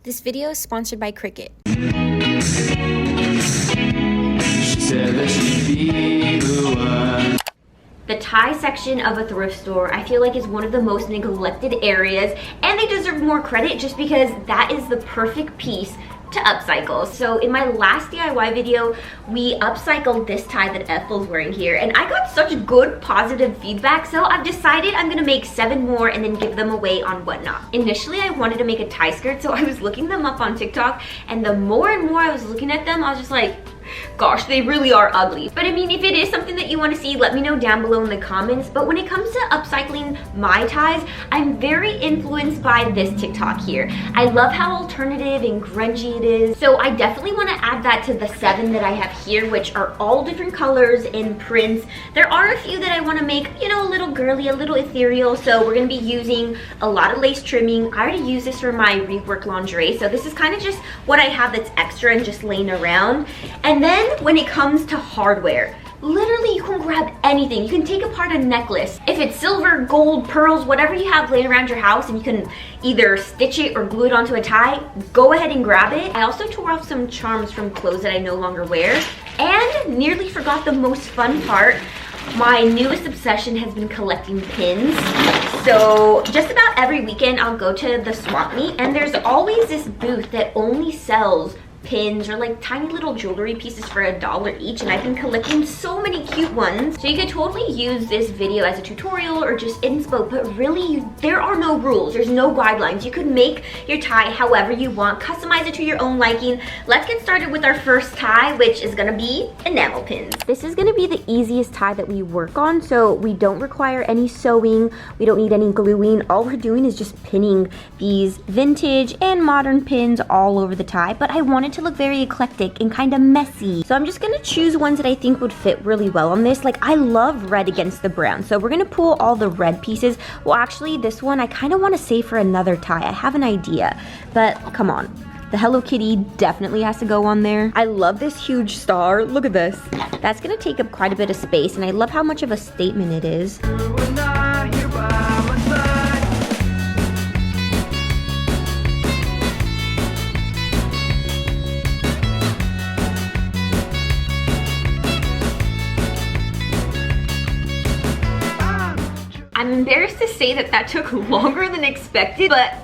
This video is sponsored by Cricut. She said that she'd be the one. The tie section of a thrift store, I feel like, is one of the most neglected areas, and they deserve more credit just because that is the perfect piece to upcycle. So in my last DIY video, we upcycled this tie that Ethel's wearing here, and I got such good positive feedback, so I've decided I'm gonna make 7 more and then give them away on Whatnot. Initially, I wanted to make a tie skirt, so I was looking them up on TikTok, and the more and more I was looking at them, I was just like, gosh, they really are ugly. But I mean, if it is something that you want to see, let me know down below in the comments. But when it comes to upcycling my ties, I'm very influenced by this TikTok here. I love how alternative and grungy it is. So I definitely want to add that to the 7 that I have here, which are all different colors and prints. There are a few that I want to make, you know, a little girly, a little ethereal. So we're going to be using a lot of lace trimming. I already use this for my rework lingerie. So this is kind of just what I have that's extra and just laying around. And then when it comes to hardware, literally you can grab anything. You can take apart a necklace. If it's silver, gold, pearls, whatever you have laying around your house and you can either stitch it or glue it onto a tie, go ahead and grab it. I also tore off some charms from clothes that I no longer wear, and nearly forgot the most fun part. My newest obsession has been collecting pins. So just about every weekend I'll go to the swap meet, and there's always this booth that only sells pins or like tiny little jewelry pieces for $1 each, and I've been collecting so many cute ones. So you could totally use this video as a tutorial or just inspo, but really there are no rules, there's no guidelines. You could make your tie however you want, customize it to your own liking. Let's get started with our first tie, which is gonna be enamel pins. This is gonna be the easiest tie that we work on, so we don't require any sewing, we don't need any gluing. All we're doing is just pinning these vintage and modern pins all over the tie, but I wanted to look very eclectic and kind of messy. So I'm just gonna choose ones that I think would fit really well on this. Like, I love red against the brown, so we're gonna pull all the red pieces. Well, actually, this one I kind of want to save for another tie. I have an idea, but come on. The Hello Kitty definitely has to go on there. I love this huge star. Look at this. That's gonna take up quite a bit of space, and I love how much of a statement it is. I'm embarrassed to say that that took longer than expected, but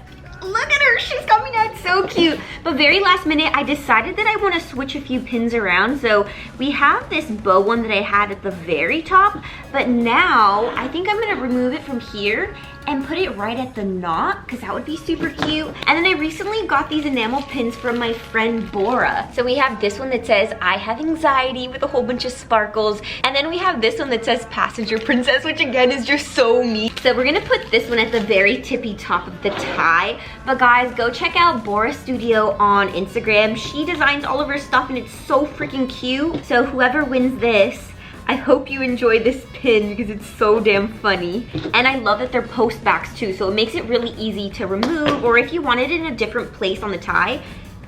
look at her, she's coming out so cute. But very last minute, I decided that I want to switch a few pins around. So we have this bow one that I had at the very top, but now I think I'm gonna remove it from here and put it right at the knot, because that would be super cute. And then I recently got these enamel pins from my friend Bora. So we have this one that says, I have anxiety, with a whole bunch of sparkles. And then we have this one that says Passenger Princess, which again is just so me. So we're gonna put this one at the very tippy top of the tie. But guys, go check out Bora Studio on Instagram. She designs all of her stuff and it's so freaking cute. So whoever wins this, I hope you enjoy this pin because it's so damn funny. And I love that they're post backs too, so it makes it really easy to remove, or if you want it in a different place on the tie,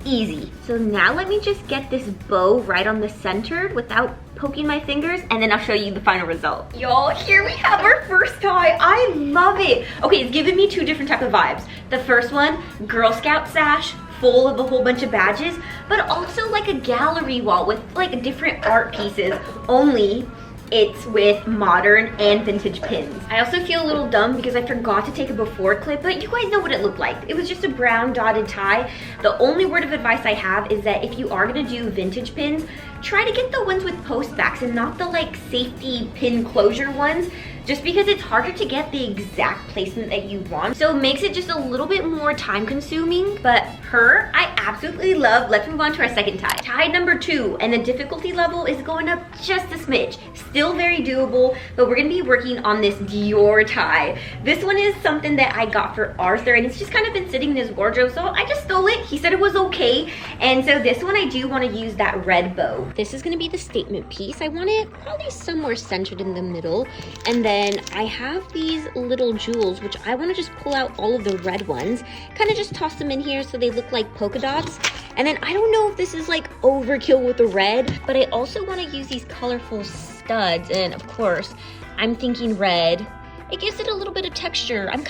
easy. So now let me just get this bow right on the center without poking my fingers, and then I'll show you the final result. Y'all, here we have our first tie. I love it. Okay, it's giving me 2 different type of vibes. The first one, Girl Scout sash, full of a whole bunch of badges, but also like a gallery wall with like different art pieces, only it's with modern and vintage pins. I also feel a little dumb because I forgot to take a before clip, but you guys know what it looked like. It was just a brown dotted tie. The only word of advice I have is that if you are gonna do vintage pins, try to get the ones with post backs and not the like safety pin closure ones, just because it's harder to get the exact placement that you want. So it makes it just a little bit more time consuming, but her, I absolutely love. Let's move on to our second tie. Tie number 2, and the difficulty level is going up just a smidge. Still very doable, but we're gonna be working on this Dior tie. This one is something that I got for Arthur, and it's just kind of been sitting in his wardrobe, so I just stole it. He said it was okay, and so this one I do wanna use that red bow. This is gonna be the statement piece. I want it probably somewhere centered in the middle, and then I have these little jewels, which I want to just pull out all of the red ones, kind of just toss them in here so they look like polka dots. And then I don't know if this is like overkill with the red, but I also want to use these colorful studs, and of course I'm thinking red It gives it a little bit of texture. I'm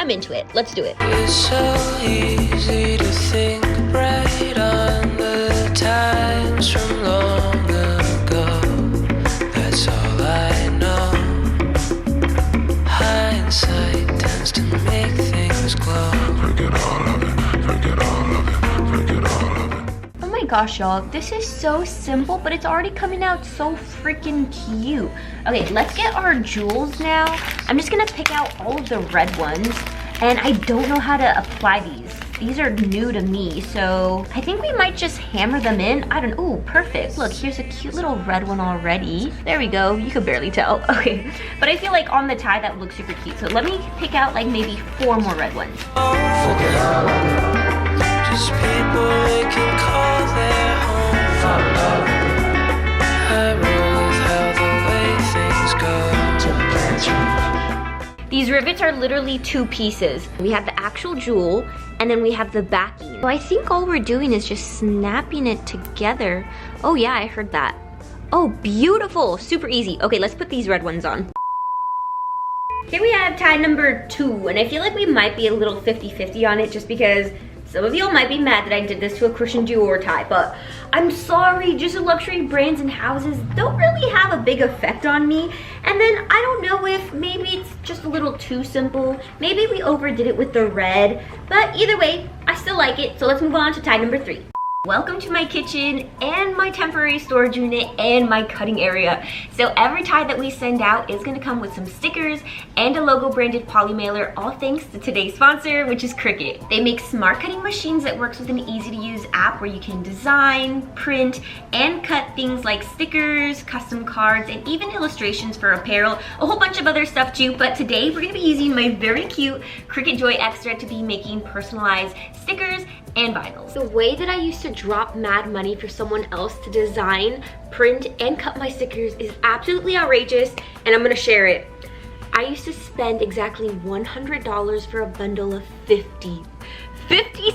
into it. Let's do it. It's so easy to think right on the times from long ago. That's all I know. Hindsight tends to make things glow. Forget all of it, forget all of it, forget all of it. Oh my gosh, y'all, this is so simple, but it's already coming out so freaking cute. Okay, let's get our jewels now. I'm just gonna pick out all of the red ones, and I don't know how to apply these. These are new to me, so I think we might just hammer them in. I don't know. Ooh, perfect. Look, here's a cute little red one already. There we go. You could barely tell. Okay, but I feel like on the tie that looks super cute. So let me pick out like maybe 4 more red ones. Just people they can call their home. I roll with how the way things go. These rivets are literally 2 pieces. We have the actual jewel, and then we have the backing. So I think all we're doing is just snapping it together. Oh yeah, I heard that. Oh, beautiful, super easy. Okay, let's put these red ones on. Here we have tie number 2, and I feel like we might be a little 50-50 on it just because some of y'all might be mad that I did this to a Christian Dior tie, but I'm sorry, just luxury brands and houses don't really have a big effect on me. And then I don't know if maybe it's just a little too simple. Maybe we overdid it with the red, but either way, I still like it. So let's move on to tie number 3. Welcome to my kitchen and my temporary storage unit and my cutting area. So every tie that we send out is gonna come with some stickers and a logo branded poly mailer, all thanks to today's sponsor, which is Cricut. They make smart cutting machines that works with an easy to use app where you can design, print, and cut things like stickers, custom cards, and even illustrations for apparel, a whole bunch of other stuff too. But today we're gonna be using my very cute Cricut Joy Xtra to be making personalized stickers and vinyls. The way that I used to drop mad money for someone else to design, print, and cut my stickers is absolutely outrageous, and I'm gonna share it. I used to spend exactly $100 for a bundle of 50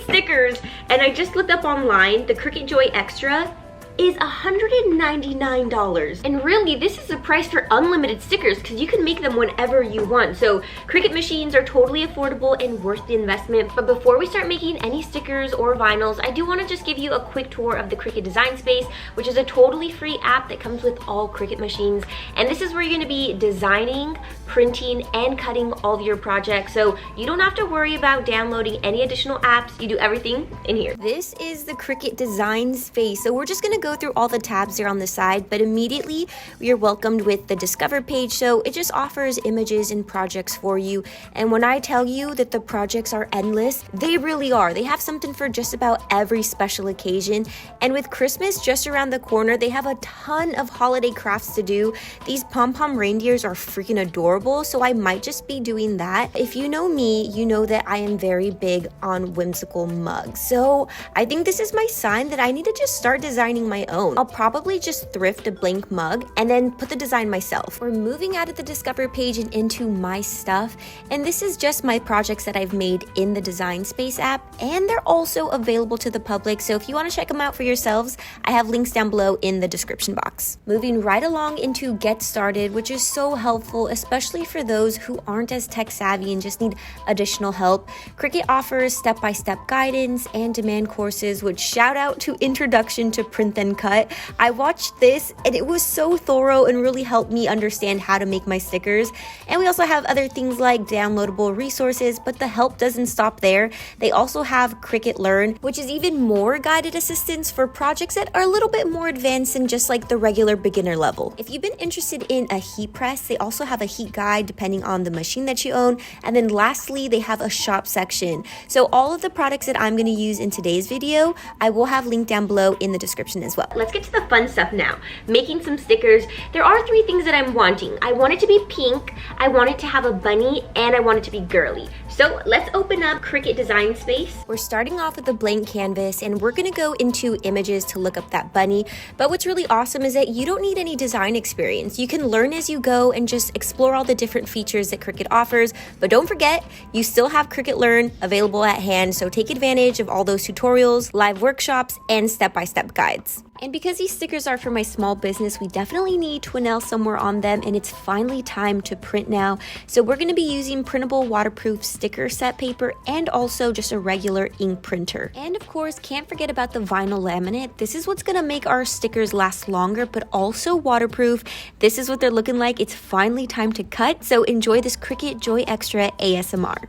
stickers, and I just looked up online, the Cricut Joy Xtra is $199. And really, this is the price for unlimited stickers because you can make them whenever you want. So Cricut machines are totally affordable and worth the investment. But before we start making any stickers or vinyls, I do want to just give you a quick tour of the Cricut Design Space, which is a totally free app that comes with all Cricut machines. And this is where you're going to be designing, printing, and cutting all of your projects. So you don't have to worry about downloading any additional apps. You do everything in here. This is the Cricut Design Space. So we're just going to go through all the tabs there on the side, but immediately we are welcomed with the Discover page. So it just offers images and projects for you. And when I tell you that the projects are endless, they really are. They have something for just about every special occasion. And with Christmas just around the corner, they have a ton of holiday crafts to do. These pom-pom reindeers are freaking adorable, so I might just be doing that. If you know me, you know that I am very big on whimsical mugs. So I think this is my sign that I need to just start designing my own. I'll probably just thrift a blank mug and then put the design myself. We're moving out of the Discover page and into my stuff, and this is just my projects that I've made in the Design Space app, and they're also available to the public, so if you want to check them out for yourselves, I have links down below in the description box. Moving right along into Get Started, which is so helpful, especially for those who aren't as tech savvy and just need additional help. Cricut offers step-by-step guidance and demand courses, which shout out to Introduction to Print and Cut. I watched this and it was so thorough and really helped me understand how to make my stickers. And we also have other things like downloadable resources, but the help doesn't stop there. They also have Cricut Learn, which is even more guided assistance for projects that are a little bit more advanced than just like the regular beginner level. If you've been interested in a heat press, they also have a heat guide depending on the machine that you own. And then lastly, they have a shop section. So all of the products that I'm going to use in today's video, I will have linked down below in the description as well. Let's get to the fun stuff now. Making some stickers. There are 3 things that I'm wanting. I want it to be pink, I want it to have a bunny, and I want it to be girly. So let's open up Cricut Design Space. We're starting off with a blank canvas and we're gonna go into images to look up that bunny. But what's really awesome is that you don't need any design experience. You can learn as you go and just explore all the different features that Cricut offers. But don't forget, you still have Cricut Learn available at hand. So take advantage of all those tutorials, live workshops, and step-by-step guides. And because these stickers are for my small business, we definitely need Twinelle somewhere on them, and it's finally time to print now. So we're going to be using printable waterproof sticker set paper and also just a regular ink printer. And of course, can't forget about the vinyl laminate. This is what's going to make our stickers last longer, but also waterproof. This is what they're looking like. It's finally time to cut, so enjoy this Cricut Joy Xtra ASMR.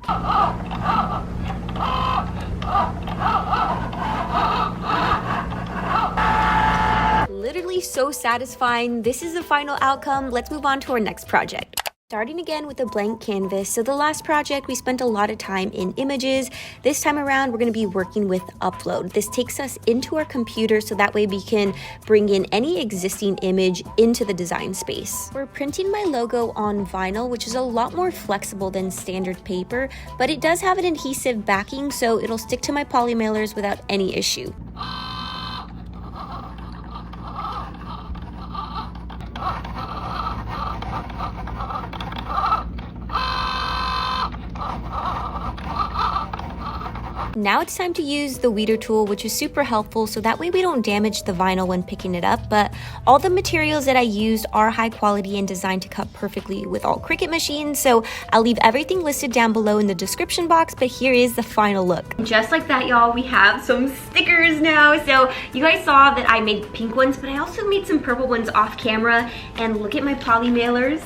Literally so satisfying. This is the final outcome. Let's move on to our next project. Starting again with a blank canvas. So the last project, we spent a lot of time in images. This time around, we're going to be working with upload. This takes us into our computer so that way we can bring in any existing image into the design space. We're printing my logo on vinyl, which is a lot more flexible than standard paper, but it does have an adhesive backing, so it'll stick to my poly mailers without any issue. Now it's time to use the weeder tool, which is super helpful, so that way we don't damage the vinyl when picking it up. But all the materials that I used are high quality and designed to cut perfectly with all Cricut machines, so I'll leave everything listed down below in the description box, but here is the final look. Just like that, y'all, we have some stickers now. So you guys saw that I made pink ones, but I also made some purple ones off camera, and look at my poly mailers.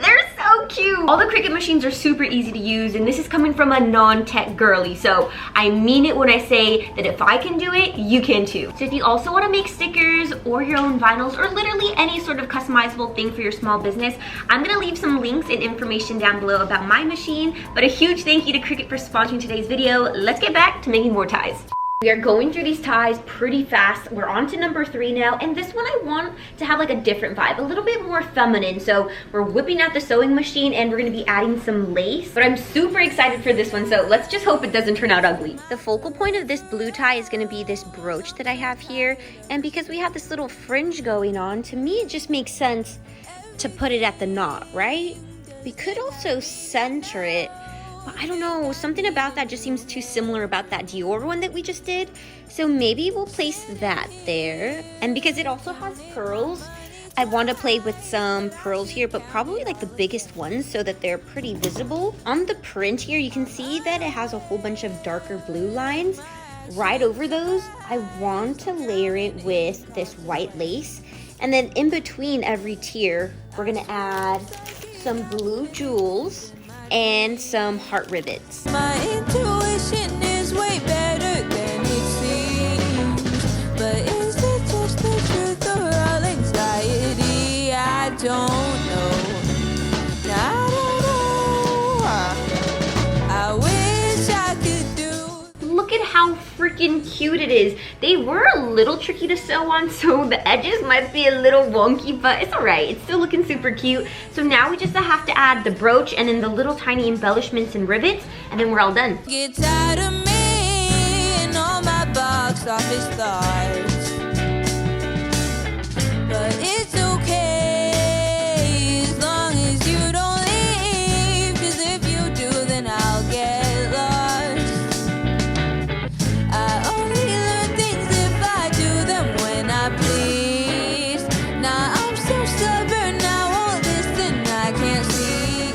They're so cute. All the Cricut machines are super easy to use, and this is coming from a non-tech girly, so I mean it when I say that if I can do it, you can too. So if you also want to make stickers or your own vinyls or literally any sort of customizable thing for your small business, I'm gonna leave some links and information down below about my machine. But a huge thank you to Cricut for sponsoring today's video. Let's get back to making more ties. We are going through these ties pretty fast. We're on to number 3 now, and this one I want to have like a different vibe, a little bit more feminine. So we're whipping out the sewing machine and we're gonna be adding some lace, but I'm super excited for this one, so let's just hope it doesn't turn out ugly. The focal point of this blue tie is gonna be this brooch that I have here, and because we have this little fringe going on, to me it just makes sense to put it at the knot, right? We could also center it, but I don't know, something about that just seems too similar about that Dior one that we just did. So maybe we'll place that there. And because it also has pearls, I want to play with some pearls here, but probably like the biggest ones so that they're pretty visible. On the print here, you can see that it has a whole bunch of darker blue lines. Right over those, I want to layer it with this white lace. And then in between every tier, we're gonna add some blue jewels and some heart rivets. My intuition is way better than it seems, but is it just the truth or all anxiety? I don't know. I don't know. I wish I could do. Look at how freaking cute it is. They were a little tricky to sew on, so the edges might be a little wonky, but it's all right. It's still looking super cute. So now we just have to add the brooch and then the little tiny embellishments and rivets, and then we're all done. Get tired of me and all my box office thoughts, but it's okay as long as you don't leave, 'cause if you do, then I'll get lost. I only learn things if I do them when I please. Now I'm so stubborn, I won't listen, I can't see.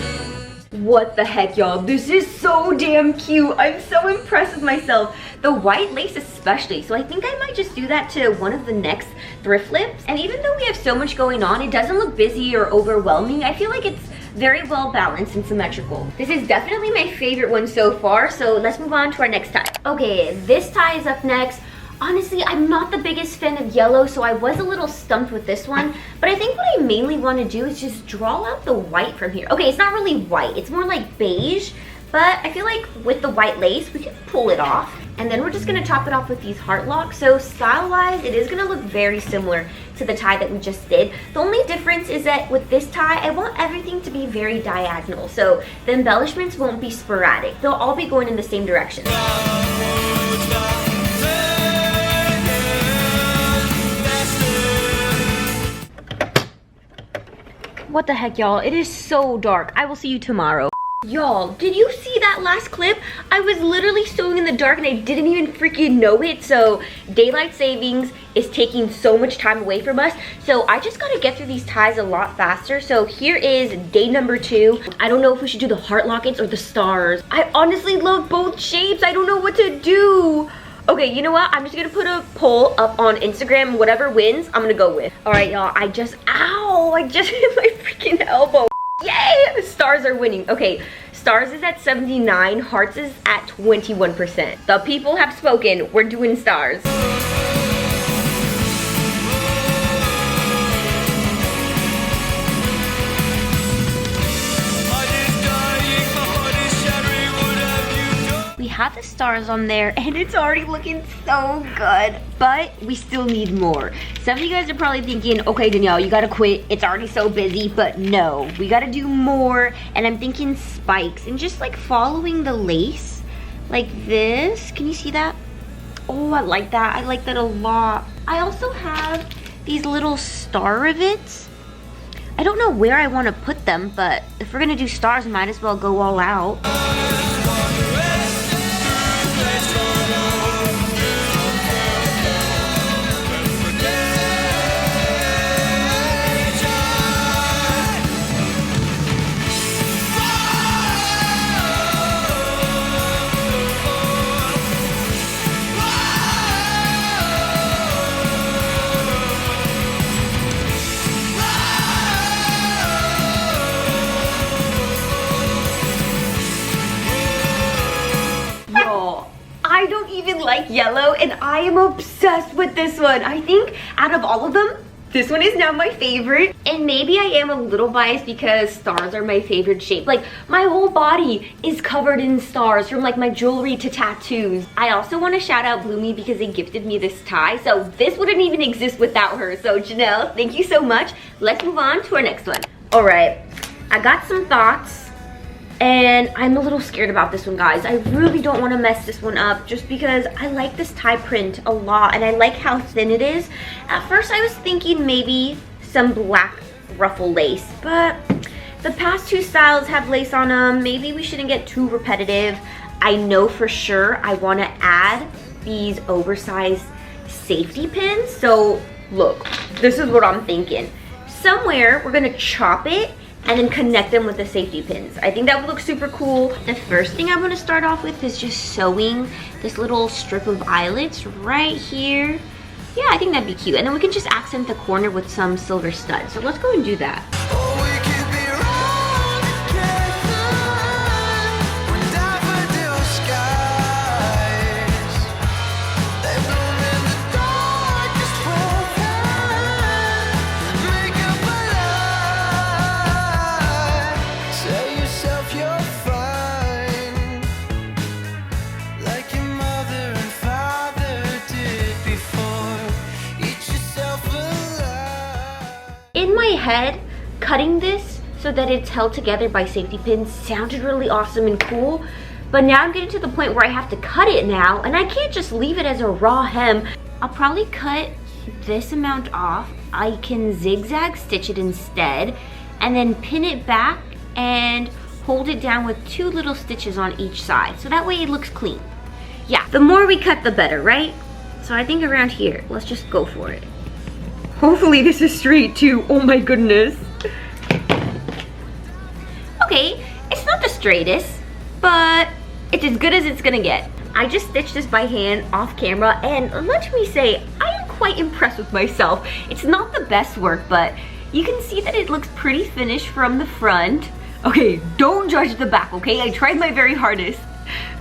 What the heck, y'all? This is so damn cute. I'm so impressed with myself. The white lace especially. So I think I might just do that to one of the next thrift flips. And even though we have so much going on, it doesn't look busy or overwhelming. I feel like it's very well balanced and symmetrical. This is definitely my favorite one so far, so let's move on to our next tie. Okay, this tie is up next. Honestly, I'm not the biggest fan of yellow, so I was a little stumped with this one, but I think what I mainly want to do is just draw out the white from here. Okay, it's not really white, it's more like beige, but I feel like with the white lace, we can pull it off. And then we're just gonna top it off with these heart locks. So style-wise, it is gonna look very similar to the tie that we just did. The only difference is that with this tie, I want everything to be very diagonal. So the embellishments won't be sporadic. They'll all be going in the same direction. What the heck, y'all? It is so dark. I will see you tomorrow. Y'all, did you see that last clip? I was literally sewing in the dark and I didn't even freaking know it. So daylight savings is taking so much time away from us. So I just gotta get through these ties a lot faster. So here is day number 2. I don't know if we should do the heart lockets or the stars. I honestly love both shapes. I don't know what to do. Okay, you know what? I'm just gonna put a poll up on Instagram. Whatever wins, I'm gonna go with. All right, y'all, I just hit my freaking elbow. Yay! Stars are winning. Okay, stars is at 79, hearts is at 21%. The people have spoken. We're doing stars. We have the stars on there and it's already looking so good, but we still need more. Some of you guys are probably thinking, okay, Danielle, you gotta quit. It's already so busy, but no, we gotta do more. And I'm thinking spikes and just like following the lace like this. Can you see that? Oh, I like that. I like that a lot. I also have these little star rivets. I don't know where I want to put them, but if we're gonna do stars, might as well go all out. I don't even like yellow and I am obsessed with this one. I think out of all of them, this one is now my favorite. And maybe I am a little biased because stars are my favorite shape. Like my whole body is covered in stars, from like my jewelry to tattoos. I also want to shout out Bloomy because they gifted me this tie. So this wouldn't even exist without her. So Janelle, thank you so much. Let's move on to our next one. All right, I got some thoughts. And I'm a little scared about this one, guys. I really don't want to mess this one up just because I like this tie print a lot and I like how thin it is. At first I was thinking maybe some black ruffle lace, but the past 2 styles have lace on them. Maybe we shouldn't get too repetitive. I know for sure I want to add these oversized safety pins. So look, this is what I'm thinking. Somewhere we're going to chop it and then connect them with the safety pins. I think that would look super cool. The first thing I'm gonna start off with is just sewing this little strip of eyelets right here. Yeah, I think that'd be cute. And then we can just accent the corner with some silver studs. So let's go and do that. In my head, cutting this so that it's held together by safety pins sounded really awesome and cool, but now I'm getting to the point where I have to cut it now and I can't just leave it as a raw hem. I'll probably cut this amount off. I can zigzag stitch it instead and then pin it back and hold it down with 2 little stitches on each side so that way it looks clean. Yeah, the more we cut the better, right? So I think around here, let's just go for it. Hopefully this is straight too. Oh my goodness. Okay, it's not the straightest, but it's as good as it's gonna get. I just stitched this by hand off camera and let me say, I am quite impressed with myself. It's not the best work, but you can see that it looks pretty finished from the front. Okay, don't judge the back, okay? I tried my very hardest.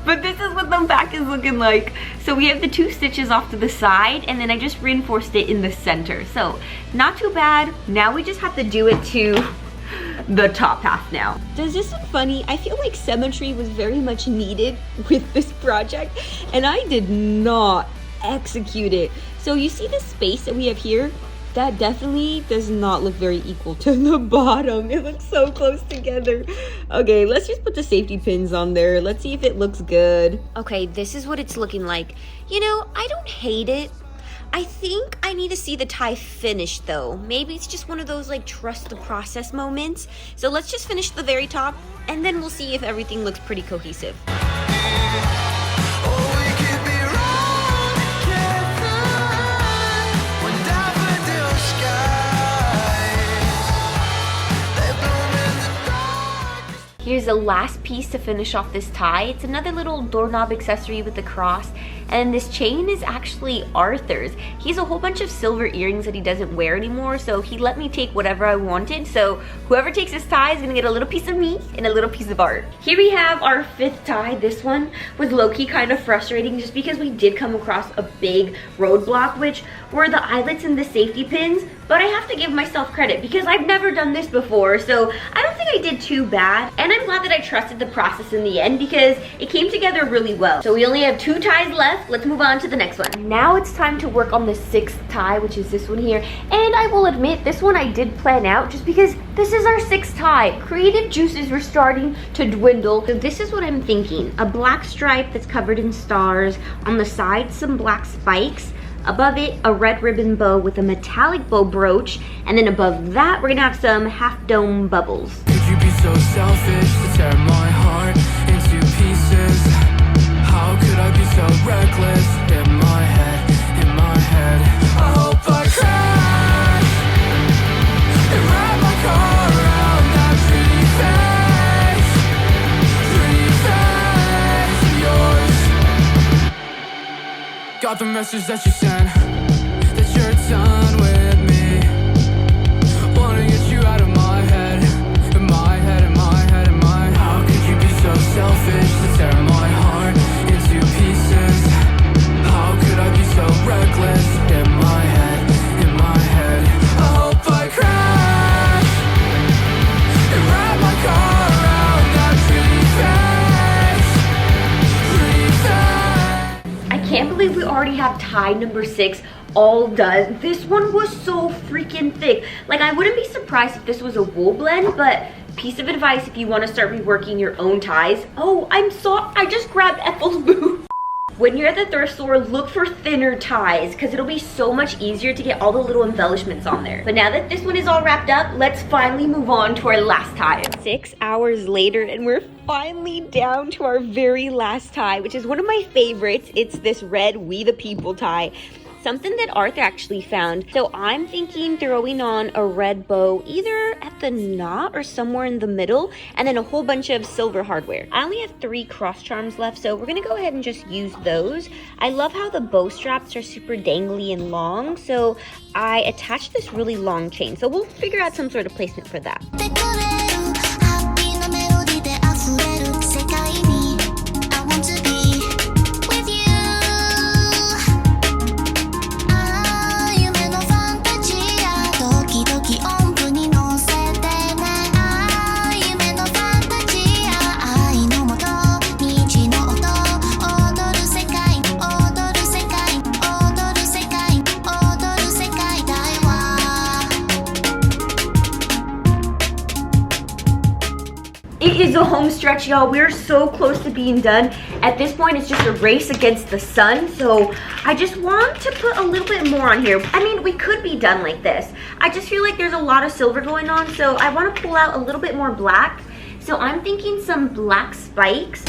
But this is what the back is looking like. So we have the 2 stitches off to the side and then I just reinforced it in the center. So not too bad. Now we just have to do it to the top half now. Does this look funny? I feel like symmetry was very much needed with this project and I did not execute it. So you see the space that we have here? That definitely does not look very equal to the bottom. It looks so close together. Okay, let's just put the safety pins on there. Let's see if it looks good. Okay, this is what it's looking like. You know, I don't hate it, I think I need to see the tie finished though. Maybe it's just one of those like trust the process moments. So let's just finish the very top and then we'll see if everything looks pretty cohesive. Here's the last piece to finish off this tie. It's another little doorknob accessory with a cross. And this chain is actually Arthur's. He has a whole bunch of silver earrings that he doesn't wear anymore, so he let me take whatever I wanted. So whoever takes this tie is gonna get a little piece of me and a little piece of art. Here we have our 5th tie. This one was low-key kind of frustrating just because we did come across a big roadblock, which were the eyelets and the safety pins. But I have to give myself credit because I've never done this before, so I don't think I did too bad. And I'm glad that I trusted the process in the end because it came together really well. So we only have 2 ties left. Let's move on to the next one. Now it's time to work on the 6th tie, which is this one here. And I will admit, this one I did plan out just because this is our 6th tie. Creative juices were starting to dwindle. So this is what I'm thinking. A black stripe that's covered in stars. On the side, some black spikes. Above it, a red ribbon bow with a metallic bow brooch. And then above that, we're gonna have some half dome bubbles. Could you be so selfish to tear my heart into pieces? How could I be so reckless? In my head, I hope I crash and wrap my car around that pretty face of yours. Got the message that you sent, that you're done with me. Wanna get you out of my head, in my head, in my head, in my head. How could you be so selfish to tear my heart into pieces? How could I be so reckless? In my head, in my head. I hope I crash and wrap my car around that pretty face. I can't believe we already have tie number 6 all done. This one was so freaking thick. Like, I wouldn't be surprised if this was a wool blend, but piece of advice if you want to start reworking your own ties. Oh, I just grabbed Ethel's booth. When you're at the thrift store, look for thinner ties because it'll be so much easier to get all the little embellishments on there. But now that this one is all wrapped up, let's finally move on to our last tie. 6 hours later and we're finally down to our very last tie, which is one of my favorites. It's this red We the People tie. Something that Arthur actually found. So I'm thinking throwing on a red bow either at the knot or somewhere in the middle, and then a whole bunch of silver hardware. I only have 3 cross charms left, so we're gonna go ahead and just use those. I love how the bow straps are super dangly and long, so I attached this really long chain. So we'll figure out some sort of placement for that. It is the home stretch, y'all. We're so close to being done. At this point, it's just a race against the sun. So I just want to put a little bit more on here. I mean, we could be done like this. I just feel like there's a lot of silver going on. So I want to pull out a little bit more black. So I'm thinking some black spikes.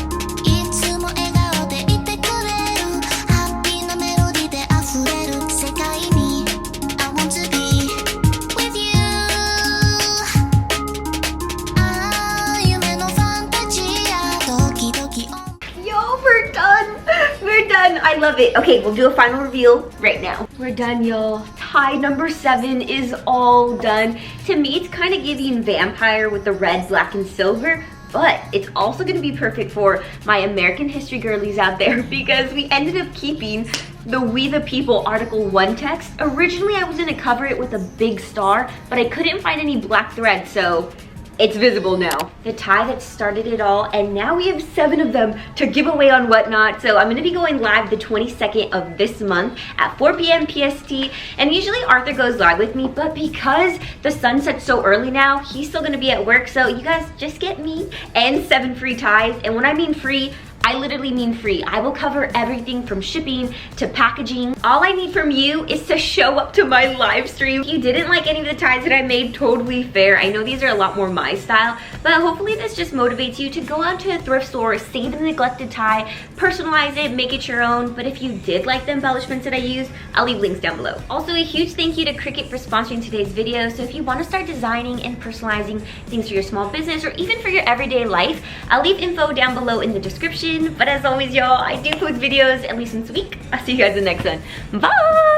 I love it. Okay, we'll do a final reveal right now. We're done, y'all. Tie number 7 is all done. To me, it's kind of giving vampire with the red, black, and silver, but it's also gonna be perfect for my American history girlies out there because we ended up keeping the We the People Article 1 text. Originally, I was gonna cover it with a big star, but I couldn't find any black thread, so it's visible now. The tie that started it all, and now we have 7 of them to give away on Whatnot. So I'm gonna be going live the 22nd of this month at 4 p.m. PST. And usually Arthur goes live with me, but because the sun sets so early now, he's still gonna be at work. So you guys just get me and 7 free ties. And when I mean free, I literally mean free. I will cover everything from shipping to packaging. All I need from you is to show up to my live stream. If you didn't like any of the ties that I made, totally fair. I know these are a lot more my style, but hopefully this just motivates you to go out to a thrift store, see the neglected tie, personalize it, make it your own. But if you did like the embellishments that I used, I'll leave links down below. Also, a huge thank you to Cricut for sponsoring today's video. So if you want to start designing and personalizing things for your small business or even for your everyday life, I'll leave info down below in the description. But as always, y'all, I do post videos at least once a week. I'll see you guys in the next one. Bye!